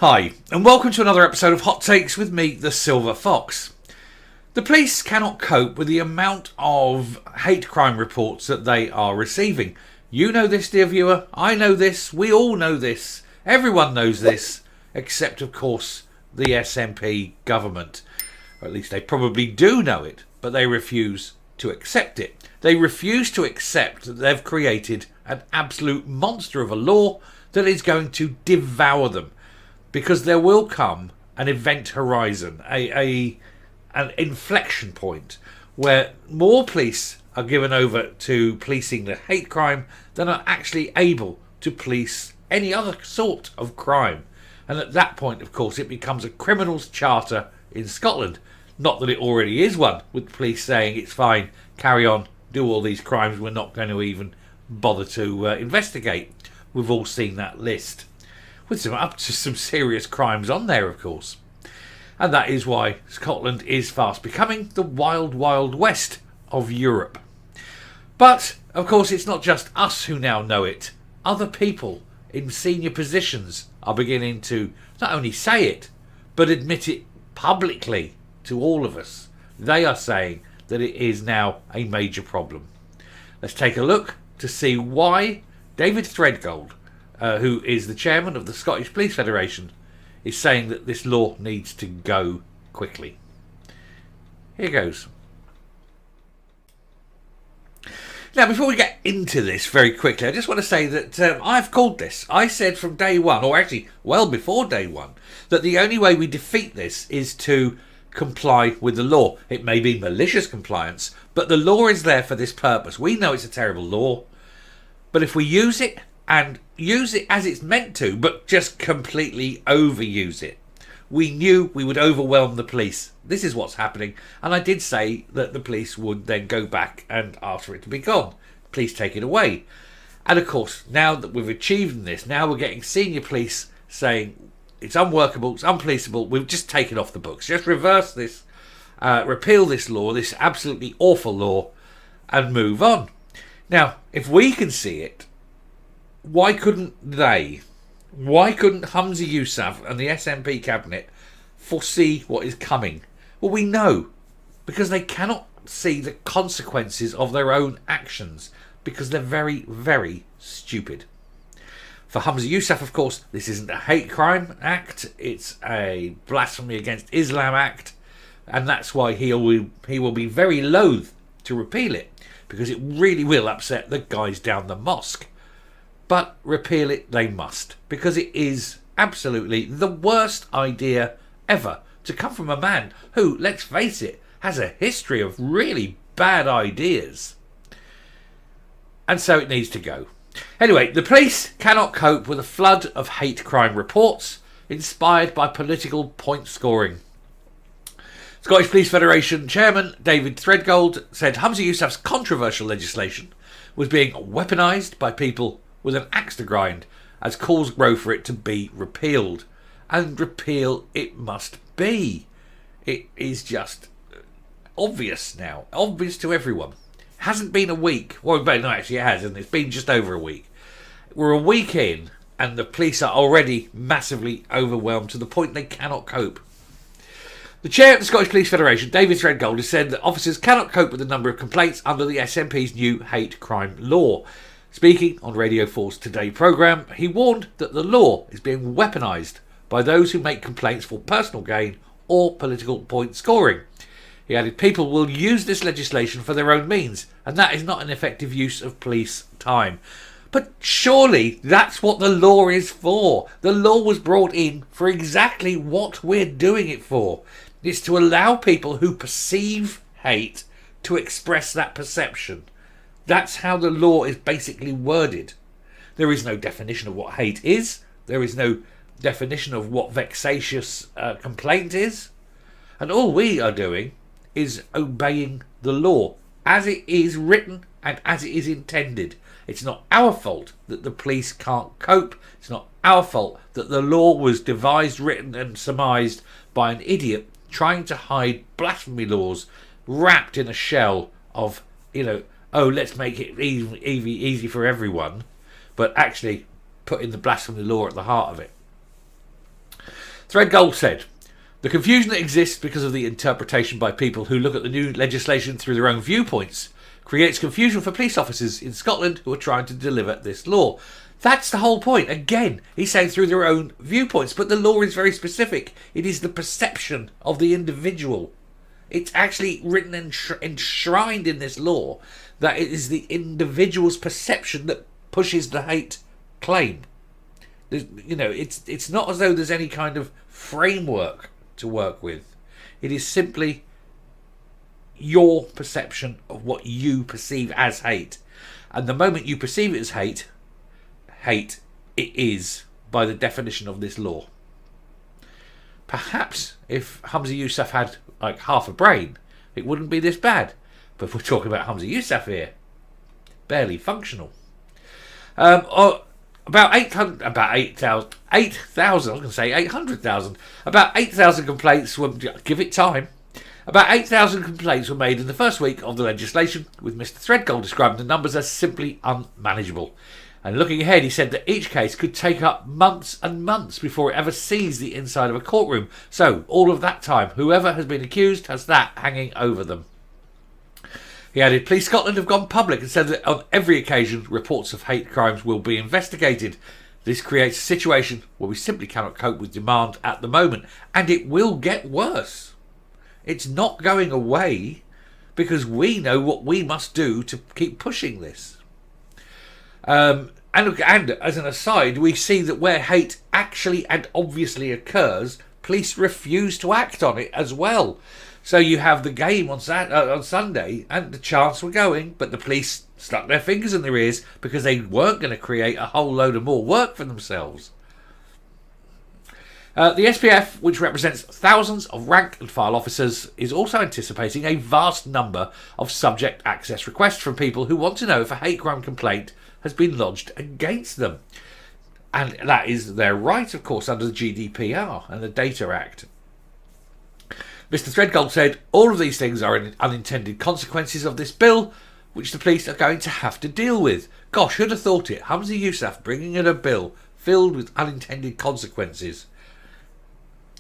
Hi, and welcome to another episode of Hot Takes with me, the Silver Fox. The police cannot cope with the amount of hate crime reports that they are receiving. You know this, dear viewer. I know this. We all know this. Everyone knows this, except, of course, the SNP government. Or at least they probably do know it, but they refuse to accept it. They refuse to accept that they've created an absolute monster of a law that is going to devour them. Because there will come an event horizon, an inflection point, where more police are given over to policing the hate crime than are actually able to police any other sort of crime. And at that point, of course, it becomes a criminals charter in Scotland. Not that it already is one, with the police saying it's fine, carry on, do all these crimes, we're not going to even bother to investigate. We've all seen that list. With some serious crimes on there, of course. And that is why Scotland is fast becoming the wild, wild west of Europe. But, of course, it's not just us who now know it. Other people in senior positions are beginning to not only say it, but admit it publicly to all of us. They are saying that it is now a major problem. Let's take a look to see why David Threadgold, who is the chairman of the Scottish Police Federation, is saying that this law needs to go quickly. Here goes. Now, before we get into this very quickly, I just want to say that I've called this. I said from day one, or actually well before day one, that the only way we defeat this is to comply with the law. It may be malicious compliance, but the law is there for this purpose. We know it's a terrible law, but if we use it, and use it as it's meant to, but just completely overuse it, we knew we would overwhelm the police. This is what's happening. And I did say that the police would then go back and ask for it to be gone. Please take it away. And of course, now that we've achieved this, now we're getting senior police saying it's unworkable, it's unpoliceable, we've just taken off the books. Just reverse this, repeal this law, this absolutely awful law, and move on. Now, if we can see it, why couldn't they? Why couldn't Humza Yousaf and the SNP cabinet foresee what is coming? Well, we know, because they cannot see the consequences of their own actions, because they're very, very stupid. For Humza Yousaf, of course, this isn't a hate crime act, it's a blasphemy against Islam act, and that's why he will be very loath to repeal it, because it really will upset the guys down the mosque. But repeal it they must, because it is absolutely the worst idea ever to come from a man who, let's face it, has a history of really bad ideas. And so it needs to go. Anyway, the police cannot cope with a flood of hate crime reports inspired by political point scoring. Scottish Police Federation Chairman David Threadgold said Humza Yousaf's controversial legislation was being weaponised by people with an axe to grind as calls grow for it to be repealed. And repeal it must be. It is just obvious now. Obvious to everyone. Hasn't been a week. Well, no, actually it has, and it's been just over a week. We're a week in, and the police are already massively overwhelmed to the point they cannot cope. The chair of the Scottish Police Federation, David Threadgold, has said that officers cannot cope with the number of complaints under the SNP's new hate crime law. Speaking on Radio 4's Today programme, he warned that the law is being weaponised by those who make complaints for personal gain or political point scoring. He added people will use this legislation for their own means, and that is not an effective use of police time. But surely that's what the law is for. The law was brought in for exactly what we're doing it for. It's to allow people who perceive hate to express that perception. That's how the law is basically worded. There is no definition of what hate is. There is no definition of what vexatious complaint is. And all we are doing is obeying the law as it is written and as it is intended. It's not our fault that the police can't cope. It's not our fault that the law was devised, written and surmised by an idiot trying to hide blasphemy laws wrapped in a shell of, oh, let's make it easy for everyone, but actually putting the blasphemy law at the heart of it. Threadgold said, the confusion that exists because of the interpretation by people who look at the new legislation through their own viewpoints creates confusion for police officers in Scotland who are trying to deliver this law. That's the whole point. Again, he's saying through their own viewpoints, but the law is very specific. It is the perception of the individual. It's actually written and enshrined in this law that it is the individual's perception that pushes the hate claim. It's not as though there's any kind of framework to work with. It is simply your perception of what you perceive as hate. And the moment you perceive it as hate it is by the definition of this law. Perhaps if Humza Yousaf had like half a brain, it wouldn't be this bad. But we're talking about Humza Yousaf here. Barely functional. About 8,000, about 8,000, I was going to say 800,000. About 8,000 complaints were, give it time. About 8,000 complaints were made in the first week of the legislation, with Mr. Threadgold describing the numbers as simply unmanageable. And looking ahead, he said that each case could take up months and months before it ever sees the inside of a courtroom. So, all of that time, whoever has been accused has that hanging over them. He added, Police Scotland have gone public and said that on every occasion, reports of hate crimes will be investigated. This creates a situation where we simply cannot cope with demand at the moment, and it will get worse. It's not going away because we know what we must do to keep pushing this. And as an aside, we see that where hate actually and obviously occurs, police refuse to act on it as well. So you have the game on Sunday, and the chants were going, but the police stuck their fingers in their ears because they weren't going to create a whole load of more work for themselves. The SPF, which represents thousands of rank and file officers, is also anticipating a vast number of subject access requests from people who want to know if a hate crime complaint has been lodged against them. And that is their right, of course, under the GDPR and the Data Act. Mr. Threadgold said, all of these things are unintended consequences of this bill, which the police are going to have to deal with. Gosh, who'd have thought it? Humza Yousaf bringing in a bill filled with unintended consequences.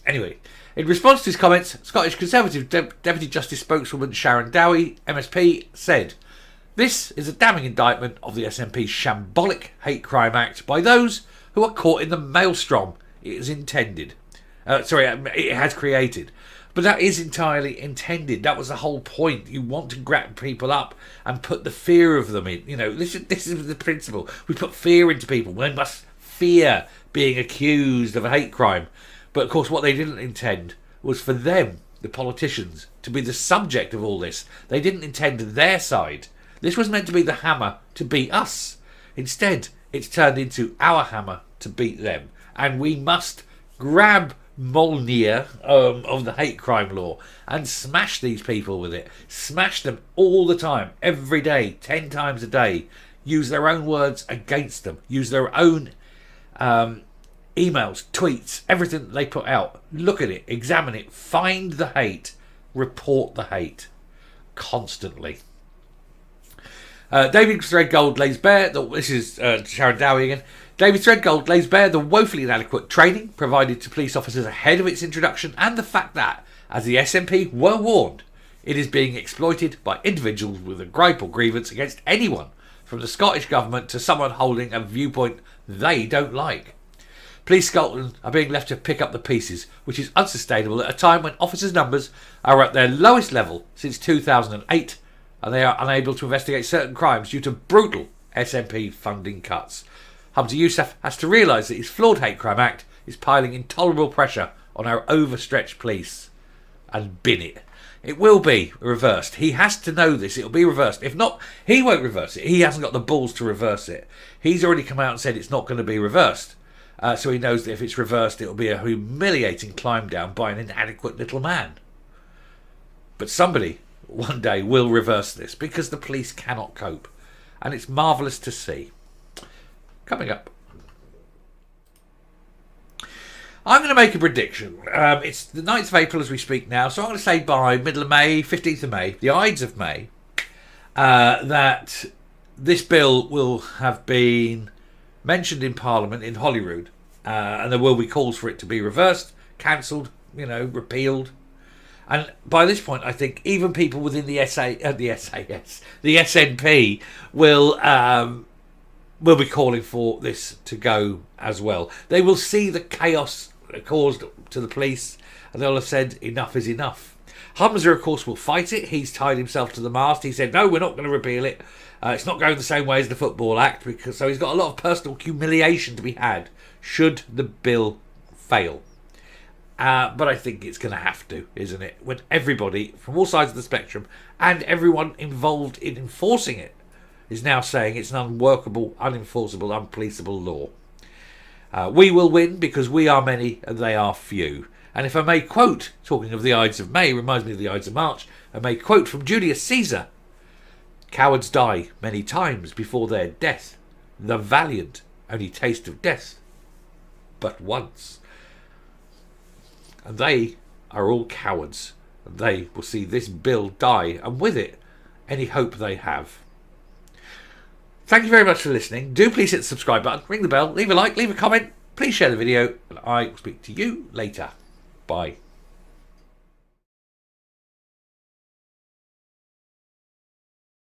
Anyway, in response to his comments, Scottish Conservative Deputy Justice spokeswoman Sharon Dowie, MSP, said, this is a damning indictment of the SNP's shambolic Hate Crime Act by those who are caught in the maelstrom it has created. But that is entirely intended. That was the whole point. You want to grab people up and put the fear of them in. This is the principle. We put fear into people. They must fear being accused of a hate crime. But of course, what they didn't intend was for them, the politicians, to be the subject of all this. They didn't intend their side. This was meant to be the hammer to beat us. Instead, it's turned into our hammer to beat them. And we must grab Molnir of the hate crime law and smash these people with it. Smash them all the time, every day, 10 times a day. Use their own words against them. Use their own emails, tweets, everything that they put out. Look at it, examine it, find the hate, report the hate constantly. David Threadgold lays bare, this is Sharon Dowie again, David Threadgold lays bare the woefully inadequate training provided to police officers ahead of its introduction and the fact that, as the SNP were warned, it is being exploited by individuals with a gripe or grievance against anyone, from the Scottish Government to someone holding a viewpoint they don't like. Police Scotland are being left to pick up the pieces, which is unsustainable at a time when officers' numbers are at their lowest level since 2008, and they are unable to investigate certain crimes due to brutal SNP funding cuts. Humza Yousaf has to realise that his flawed Hate Crime Act is piling intolerable pressure on our overstretched police and bin it. It will be reversed. He has to know this. It will be reversed. If not, he won't reverse it. He hasn't got the balls to reverse it. He's already come out and said it's not going to be reversed. So he knows that if it's reversed, it will be a humiliating climb down by an inadequate little man. But somebody one day will reverse this because the police cannot cope. And it's marvellous to see. Coming up, I'm going to make a prediction. It's the 9th of April as we speak now, so I'm going to say by middle of May, 15th of May, the Ides of May, that this bill will have been mentioned in Parliament in Holyrood, and there will be calls for it to be reversed, cancelled, repealed. And by this point, I think even people within the the SNP will be calling for this to go as well. They will see the chaos caused to the police, and they'll have said enough is enough. Humza, of course, will fight it. He's tied himself to the mast. He said, no, we're not going to repeal it. It's not going the same way as the Football Act, so he's got a lot of personal humiliation to be had should the bill fail. But I think it's going to have to, isn't it? When everybody from all sides of the spectrum and everyone involved in enforcing it is now saying it's an unworkable, unenforceable, unpoliceable law. We will win because we are many and they are few. And if I may quote, talking of the Ides of May, reminds me of the Ides of March, I may quote from Julius Caesar: cowards die many times before their death. The valiant only taste of death but once. And they are all cowards. And they will see this bill die, and with it, any hope they have. Thank you very much for listening. Do please hit the subscribe button, ring the bell, leave a like, leave a comment. Please share the video, and I will speak to you later. Bye.